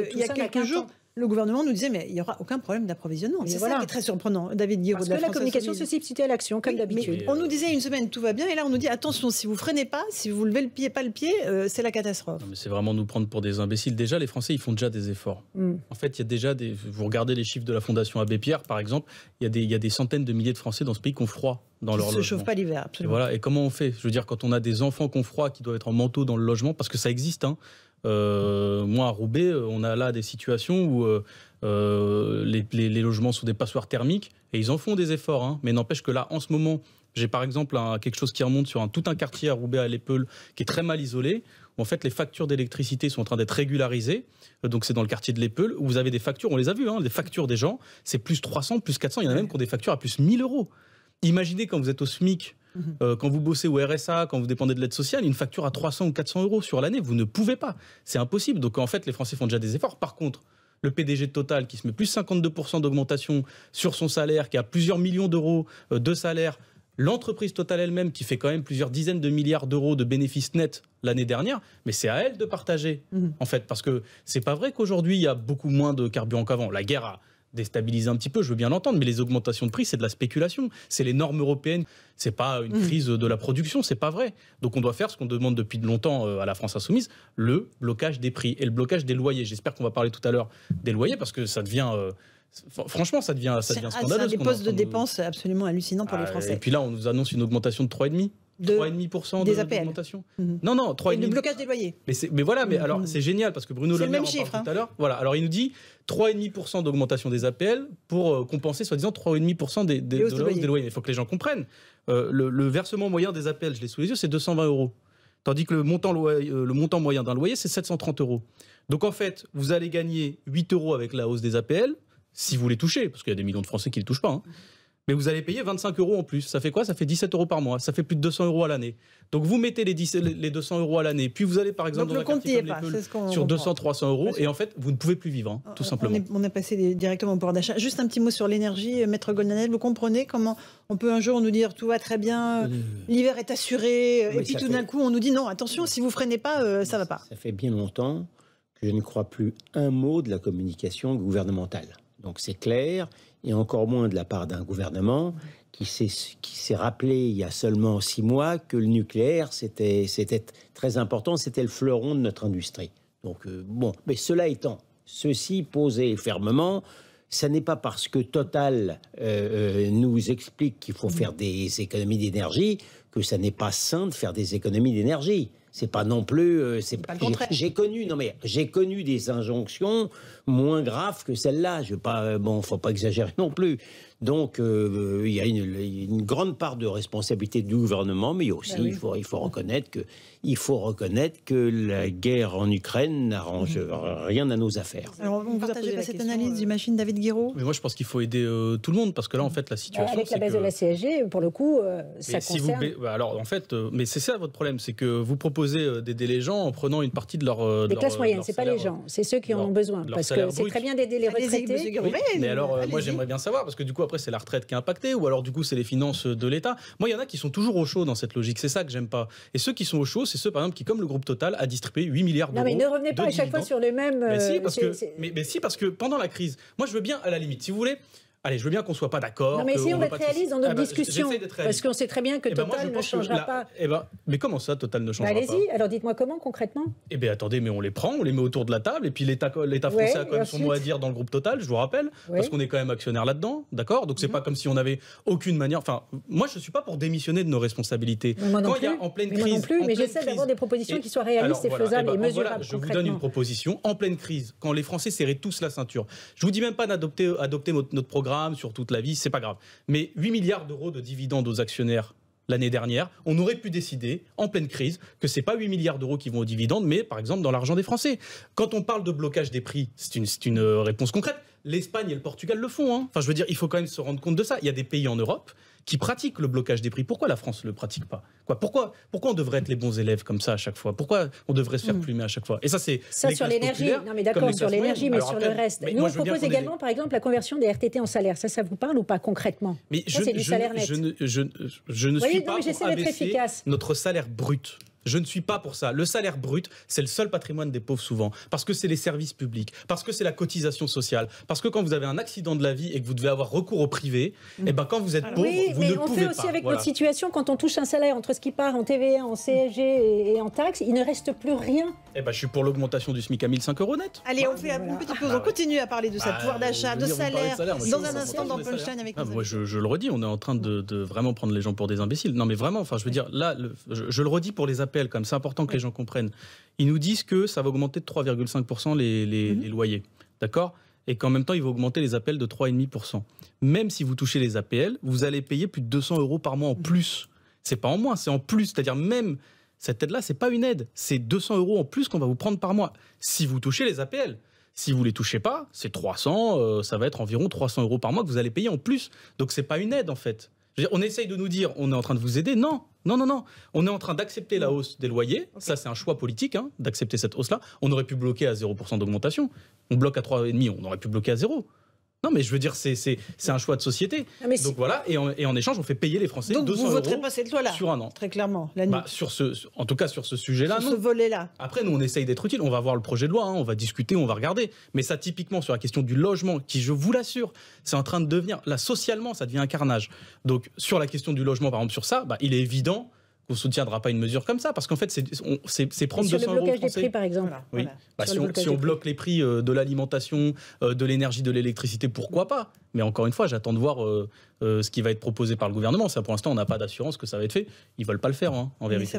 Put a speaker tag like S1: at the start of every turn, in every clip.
S1: qu'il y a quelques jours, le gouvernement nous disait mais il n'y aura aucun problème d'approvisionnement. C'est ça qui est très surprenant. David Guiraud,
S2: parce que la communication se substitue à l'action, comme d'habitude.
S1: On nous disait une semaine tout va bien, et là on nous dit attention, si vous freinez pas, si vous levez pas le pied, c'est la catastrophe.
S3: C'est vraiment nous prendre pour des imbéciles. Déjà, les Français, ils font déjà des efforts. En fait, il y a déjà vous regardez les chiffres de la Fondation Abbé Pierre, par exemple, il y a des centaines de milliers de Français dans ce pays qui ont froid dans leur logement. Ils ne se chauffent
S1: pas l'hiver, absolument.
S3: Et voilà. Et comment on fait? Je veux dire, quand on a des enfants qui ont froid, qui doivent être en manteau dans le logement, parce que ça existe, hein. Moi, à Roubaix, on a là des situations où les logements sont des passoires thermiques et ils en font des efforts. Hein. Mais n'empêche que là, en ce moment, j'ai par exemple quelque chose qui remonte sur tout un quartier à Roubaix, à l'Épeule, qui est très mal isolé, où en fait les factures d'électricité sont en train d'être régularisées. Donc c'est dans le quartier de l'Épeule, où vous avez des factures, on les a vues, hein, les factures des gens, c'est plus 300, plus 400, il y en a même qui ont des factures à plus 1000 euros. Imaginez quand vous êtes au SMIC, quand vous bossez au RSA, quand vous dépendez de l'aide sociale, une facture à 300 ou 400 euros sur l'année, vous ne pouvez pas. C'est impossible. Donc en fait, les Français font déjà des efforts. Par contre, le PDG de Total qui se met plus 52% d'augmentation sur son salaire, qui a plusieurs millions d'euros de salaire, l'entreprise Total elle-même qui fait quand même plusieurs dizaines de milliards d'euros de bénéfices nets l'année dernière, mais c'est à elle de partager, en fait. Parce que c'est pas vrai qu'aujourd'hui, il y a beaucoup moins de carburant qu'avant. La guerre a déstabiliser un petit peu, je veux bien l'entendre, mais les augmentations de prix, c'est de la spéculation. C'est les normes européennes, c'est pas une crise de la production, c'est pas vrai. Donc on doit faire ce qu'on demande depuis longtemps à la France Insoumise, le blocage des prix et le blocage des loyers. J'espère qu'on va parler tout à l'heure des loyers, parce que ça devient... franchement, ça devient scandaleux.
S1: C'est des postes de dépenses absolument hallucinants pour les Français.
S3: Et puis là, on nous annonce une augmentation de 3,5%. 3,5% d'augmentation.
S1: Non, 3,5%. Et le blocage des loyers.
S3: Mais voilà, mais alors c'est génial parce que Bruno Le Maire en parle tout à l'heure. Voilà, alors il nous dit 3,5% d'augmentation des APL pour compenser seulement 3,5% de la hausse des loyers. Il faut que les gens comprennent. Le versement moyen des APL, je l'ai sous les yeux, c'est 220 €. Tandis que le montant moyen d'un loyer, c'est 730 €. Donc en fait, vous allez gagner 8 € avec la hausse des APL, si vous les touchez, parce qu'il y a des millions de Français qui ne les touchent pas. Hein. Mais vous allez payer 25 € en plus. Ça fait quoi? Ça fait 17 € par mois. Ça fait plus de 200 € à l'année. Donc vous mettez les 200 € à l'année, puis vous allez par exemple dans un quartier comme l'Épeule sur 200-300 €, et en fait vous ne pouvez plus vivre, hein, tout simplement.
S1: On est passé directement au pouvoir d'achat. Juste un petit mot sur l'énergie, Maître Golnadel. Vous comprenez comment on peut un jour nous dire tout va très bien, l'hiver est assuré, et puis tout d'un coup on nous dit non, attention, si vous freinez pas, ça va pas.
S4: Ça fait bien longtemps que je ne crois plus un mot de la communication gouvernementale. Donc c'est clair, et encore moins de la part d'un gouvernement qui s'est rappelé il y a seulement 6 mois que le nucléaire, c'était très important, c'était le fleuron de notre industrie. Donc bon, mais cela étant, ceci posé fermement, ça n'est pas parce que Total nous explique qu'il faut faire des économies d'énergie que ça n'est pas sain de faire des économies d'énergie. C'est pas non plus. J'ai connu des injonctions moins graves que celle-là. Faut pas exagérer non plus. Donc il y a une grande part de responsabilité du gouvernement, mais aussi il faut reconnaître que la guerre en Ukraine n'arrange rien à nos affaires.
S1: Alors on partage pas cette analyse, j'imagine, David Guiraud.
S3: Mais moi je pense qu'il faut aider tout le monde, parce que là en fait la situation.
S2: Avec la baisse de la CSG, pour le coup, ça concerne.
S3: Alors en fait, mais c'est ça votre problème, c'est que vous proposez d'aider les gens en prenant une partie de leur.
S2: Les classes moyennes, c'est pas les gens, c'est ceux qui en ont besoin, parce que c'est très bien d'aider les retraités.
S3: Mais alors moi j'aimerais bien savoir, parce que du coup après c'est la retraite qui est impactée, ou alors du coup c'est les finances de l'État. Moi il y en a qui sont toujours au chaud dans cette logique, c'est ça que j'aime pas. Et ceux qui sont au chaud, c'est ceux par exemple qui, comme le groupe Total, a distribué 8 milliards d'euros.
S2: Non mais ne revenez pas à chaque fois sur les mêmes.
S3: Mais si, parce que pendant la crise, moi je veux bien, à la limite, si vous voulez. Allez, je veux bien qu'on soit pas d'accord.
S2: Non, mais essayons d'être réalistes dans notre discussion. Parce qu'on sait très bien que Total ne changera pas.
S3: Mais comment ça, Total ne changera pas?
S2: Allez-y, alors dites-moi comment concrètement?
S3: Eh bien, attendez, mais on les prend, on les met autour de la table, et puis l'État français a quand même son mot à dire dans le groupe Total, je vous rappelle, parce qu'on est quand même actionnaire là-dedans, d'accord? Donc c'est pas comme si on avait aucune manière. Enfin, moi je suis pas pour démissionner de nos responsabilités.
S2: Quand il y a en pleine crise. Moi non plus, mais j'essaie d'avoir des propositions qui soient réalistes et faisables et mesurables.
S3: Je vous donne une proposition. En pleine crise, quand les Français serraient tous la ceinture, je vous dis même pas d'adopter notre programme sur toute la vie. C'est pas grave. Mais 8 milliards d'euros de dividendes aux actionnaires l'année dernière, on aurait pu décider, en pleine crise, que c'est pas 8 milliards d'euros qui vont aux dividendes, mais par exemple dans l'argent des Français. Quand on parle de blocage des prix, c'est une réponse concrète. L'Espagne et le Portugal le font. Hein. Enfin, je veux dire, il faut quand même se rendre compte de ça. Il y a des pays en Europe qui pratiquent le blocage des prix. Pourquoi la France ne le pratique pas? Pourquoi on devrait être les bons élèves comme ça à chaque fois? Pourquoi on devrait se faire plumer à chaque fois? Et ça, c'est
S2: sur l'énergie. Non, mais d'accord, sur l'énergie, mais sur le reste. Nous, on propose également, par exemple, la conversion des RTT en salaire. Ça vous parle ou pas concrètement?
S3: Mais
S2: c'est du salaire net.
S3: Je ne suis pas pour abaisser notre salaire brut. Je ne suis pas pour ça. Le salaire brut, c'est le seul patrimoine des pauvres souvent, parce que c'est les services publics, parce que c'est la cotisation sociale, parce que quand vous avez un accident de la vie et que vous devez avoir recours au privé, et ben quand vous êtes pauvre, vous ne pouvez pas.
S2: On fait aussi avec notre situation, quand on touche un salaire entre ce qui part en TVA, en CSG et en taxes, il ne reste plus rien.
S3: Eh ben je suis pour l'augmentation du SMIC à 1 500 € net.
S1: Allez, on fait une petite pause. On continue à parler de ça, pouvoir d'achat, de salaire. Dans un instant, dans Punchline avec nous.
S3: Moi, je le redis, on est en train de vraiment prendre les gens pour des imbéciles. Non, mais vraiment, enfin, je veux dire, là, je le redis pour les APL, comme c'est important que les gens comprennent. Ils nous disent que ça va augmenter de 3,5% les loyers, d'accord ? Et qu'en même temps, ils vont augmenter les APL de 3,5%. Même si vous touchez les APL, vous allez payer plus de 200 € par mois en plus. C'est pas en moins, c'est en plus. C'est-à-dire même cette aide-là, c'est pas une aide, c'est 200 € en plus qu'on va vous prendre par mois si vous touchez les APL. Si vous ne les touchez pas, c'est 300, ça va être environ 300 € par mois que vous allez payer en plus. Donc c'est pas une aide en fait. Je veux dire, on essaye de nous dire on est en train de vous aider. Non. On est en train d'accepter la hausse des loyers. Ça, c'est un choix politique, d'accepter cette hausse-là. On aurait pu bloquer à 0% d'augmentation. On bloque à 3,5%, on aurait pu bloquer à 0%. Non, mais je veux dire, c'est un choix de société. Donc voilà, et en échange, on fait payer les Français 200 €
S1: vous ne voterez pas cette loi-là
S3: sur un an.
S1: Très clairement.
S3: En tout cas, sur ce sujet-là,
S1: sur ce volet-là.
S3: Après, nous, on essaye d'être utile. On va voir le projet de loi, on va discuter, on va regarder. Mais ça, typiquement, sur la question du logement, qui, je vous l'assure, c'est en train de devenir... Là, socialement, ça devient un carnage. Donc, sur la question du logement, par exemple, sur ça, il est évident qu'on ne soutiendra pas une mesure comme ça, parce qu'en fait, c'est prendre 200 €
S2: sur le blocage des prix, par exemple.
S3: Oui. Si on bloque les prix de l'alimentation, de l'énergie, de l'électricité, pourquoi pas ? Mais encore une fois, j'attends de voir ce qui va être proposé par le gouvernement. Ça, pour l'instant, on n'a pas d'assurance que ça va être fait. Ils ne veulent pas le faire, en vérité.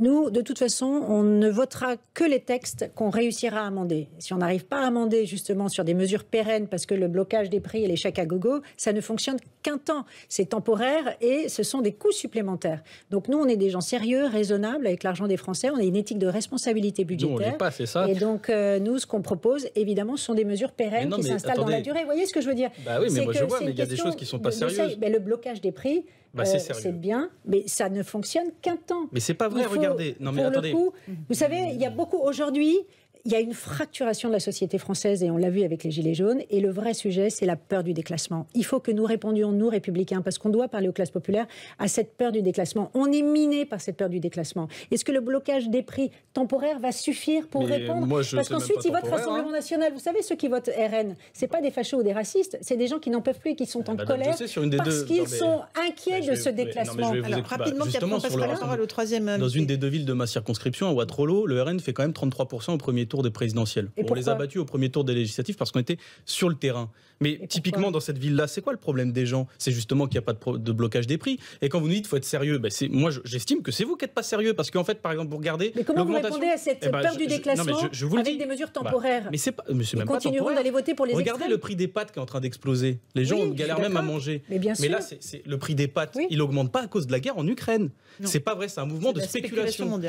S2: Nous, de toute façon, on ne votera que les textes qu'on réussira à amender. Si on n'arrive pas à amender, justement, sur des mesures pérennes, parce que le blocage des prix et les chèques à gogo, ça ne fonctionne qu'un temps. C'est temporaire et ce sont des coûts supplémentaires. Donc nous, on est des gens sérieux, raisonnables, avec l'argent des Français. On a une éthique de responsabilité budgétaire.
S3: Nous, on l'est pas, c'est ça.
S2: Et donc, nous, ce qu'on propose, évidemment, ce sont des mesures pérennes qui s'installent dans la durée. Vous voyez ce que je veux dire ?
S3: Oui, mais moi je vois, mais il y a des choses qui ne sont pas sérieuses.
S2: Le blocage des prix, c'est bien, mais ça ne fonctionne qu'un temps.
S3: Mais c'est pas vrai, regardez. Non, mais attendez.
S2: Le coup, vous savez, il y a beaucoup aujourd'hui. Il y a une fracturation de la société française et on l'a vu avec les Gilets jaunes. Et le vrai sujet, c'est la peur du déclassement. Il faut que nous répondions, nous, républicains, parce qu'on doit parler aux classes populaires, à cette peur du déclassement. On est miné par cette peur du déclassement. Est-ce que le blocage des prix temporaires va suffire pour répondre ? Parce qu'ensuite, ils votent Rassemblement National. Vous savez, ceux qui votent RN, ce n'est pas des fachos ou des racistes, c'est des gens qui n'en peuvent plus et qui sont en colère parce qu'ils sont inquiets de ce déclassement.
S1: Alors, rapidement, puis après, on passera la parole au troisième.
S3: Dans une des deux villes de ma circonscription, à Wattolo, le RN fait quand même 33% au premier tour des présidentielles. On les a battus au premier tour des législatives parce qu'on était sur le terrain. Mais typiquement, dans cette ville-là, c'est quoi le problème des gens ? C'est justement qu'il n'y a pas de blocage des prix. Et quand vous nous dites qu'il faut être sérieux, moi j'estime que c'est vous qui n'êtes pas sérieux. Parce qu'en fait, par exemple, vous regardez.
S2: Mais comment vous répondez à cette peur du déclassement avec des mesures temporaires ?
S3: Mais c'est même pas
S2: continueront d'aller voter pour les extrêmes.
S3: Regardez le prix des pâtes qui est en train d'exploser. Les gens galèrent même à manger. Mais là, le prix des pâtes, il n'augmente pas à cause de la guerre en Ukraine. C'est pas vrai, c'est un mouvement de spéculation.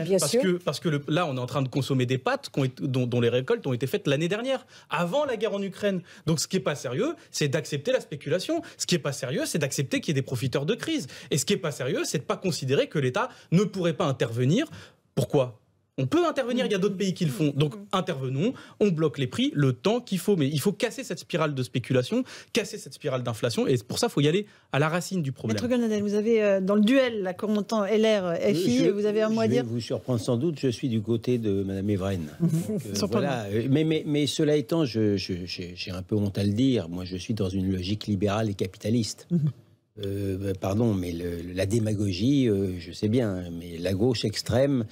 S3: Parce que là, on est en train de consommer des pâtes dont les récoltes ont été faites l'année dernière, avant la guerre en Ukraine. Donc ce qui n'est pas sérieux, c'est d'accepter la spéculation. Ce qui n'est pas sérieux, c'est d'accepter qu'il y ait des profiteurs de crise. Et ce qui n'est pas sérieux, c'est de ne pas considérer que l'État ne pourrait pas intervenir. Pourquoi ? On peut intervenir, il y a d'autres pays qui le font. Donc intervenons, on bloque les prix le temps qu'il faut. Mais il faut casser cette spirale de spéculation, casser cette spirale d'inflation. Et pour ça, il faut y aller à la racine du problème.
S1: Maître Golnadel, vous avez dans le duel, là, commentant LR-FI, vous avez un mot à dire ?
S4: Je vais vous surprendre sans doute, je suis du côté de Mme Evren. Voilà. Mais cela étant, j'ai un peu honte à le dire. Moi, je suis dans une logique libérale et capitaliste. Pardon, mais la démagogie, je sais bien, mais la gauche extrême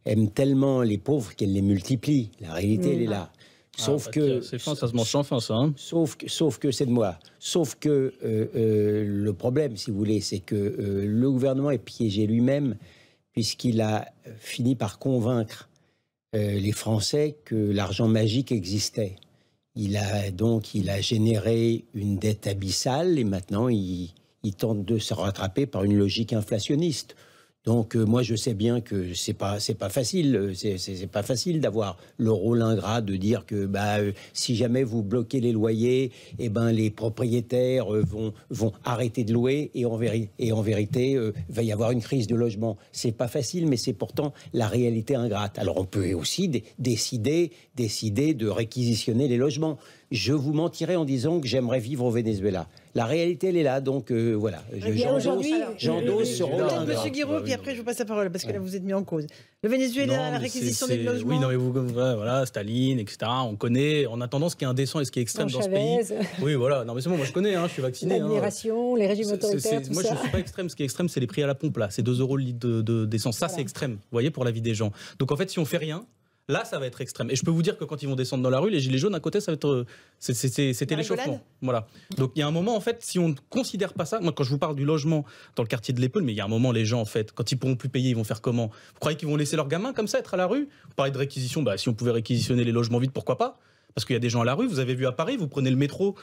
S4: aime tellement les pauvres qu'elle les multiplie. La réalité, elle est là. Sauf que
S3: c'est fin, ça se mange sans fin, ça. Hein.
S4: Sauf que c'est de moi. Sauf que le problème, si vous voulez, c'est que le gouvernement est piégé lui-même, puisqu'il a fini par convaincre les Français que l'argent magique existait. Il a généré une dette abyssale et maintenant il tente de se rattraper par une logique inflationniste. Donc moi je sais bien que c'est pas facile, c'est pas facile d'avoir le rôle ingrat de dire que si jamais vous bloquez les loyers, les propriétaires vont arrêter de louer et en vérité va y avoir une crise de logement. C'est pas facile, mais c'est pourtant la réalité ingrate. Alors on peut aussi décider de réquisitionner les logements. Je vous mentirais en disant que j'aimerais vivre au Venezuela. La réalité, elle est là. Donc voilà, j'endosse ce rôle.
S1: Monsieur Guiraud, puis après je vous passe la parole, parce que là vous êtes mis en cause. Le Venezuela, la réquisition des logements.
S3: Oui, non, mais voilà, Staline, etc. On connaît. En attendant, ce qui est indécent et ce qui est extrême dans ce pays. Oui, voilà. Non, mais c'est bon, moi je connais, je suis vacciné.
S2: L'admiration, les régimes autoritaires, tout
S3: moi,
S2: ça.
S3: je ne suis pas extrême. Ce qui est extrême, c'est les prix à la pompe, là. C'est 2 € le litre d'essence. Ça, c'est extrême, vous voyez, pour la vie des gens. Donc, en fait, si on fait rien, là, ça va être extrême. Et je peux vous dire que quand ils vont descendre dans la rue, les gilets jaunes à côté, ça va être. C'était l'échauffement. Voilà. Donc il y a un moment, en fait, si on ne considère pas ça. Moi, quand je vous parle du logement dans le quartier de l'Épeule, mais il y a un moment, les gens, en fait, quand ils pourront plus payer, ils vont faire comment? Vous croyez qu'ils vont laisser leurs gamins comme ça être à la rue? Vous parlez de réquisition. Si on pouvait réquisitionner les logements vides, pourquoi pas? Parce qu'il y a des gens à la rue. Vous avez vu à Paris, vous prenez le métro,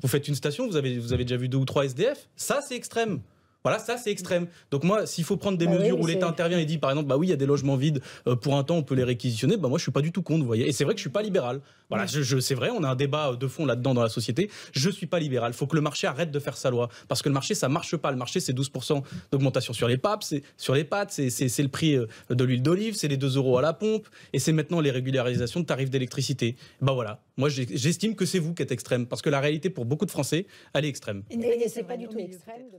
S3: vous faites une station, vous avez déjà vu 2 ou 3 SDF. Ça, c'est extrême. Voilà, ça c'est extrême. Donc moi, s'il faut prendre des mesures où l'État intervient et dit par exemple, oui, il y a des logements vides, pour un temps on peut les réquisitionner, moi je suis pas du tout contre, vous voyez. Et c'est vrai que je suis pas libéral. Voilà, c'est vrai, on a un débat de fond là-dedans dans la société. Je suis pas libéral. Il faut que le marché arrête de faire sa loi, parce que le marché ça marche pas. Le marché c'est 12% d'augmentation sur les pâtes, c'est le prix de l'huile d'olive, c'est les 2 € à la pompe, et c'est maintenant les régularisations de tarifs d'électricité. Voilà, moi j'estime que c'est vous qui êtes extrême, parce que la réalité pour beaucoup de Français, elle est extrême.
S2: Et c'est pas du tout extrême.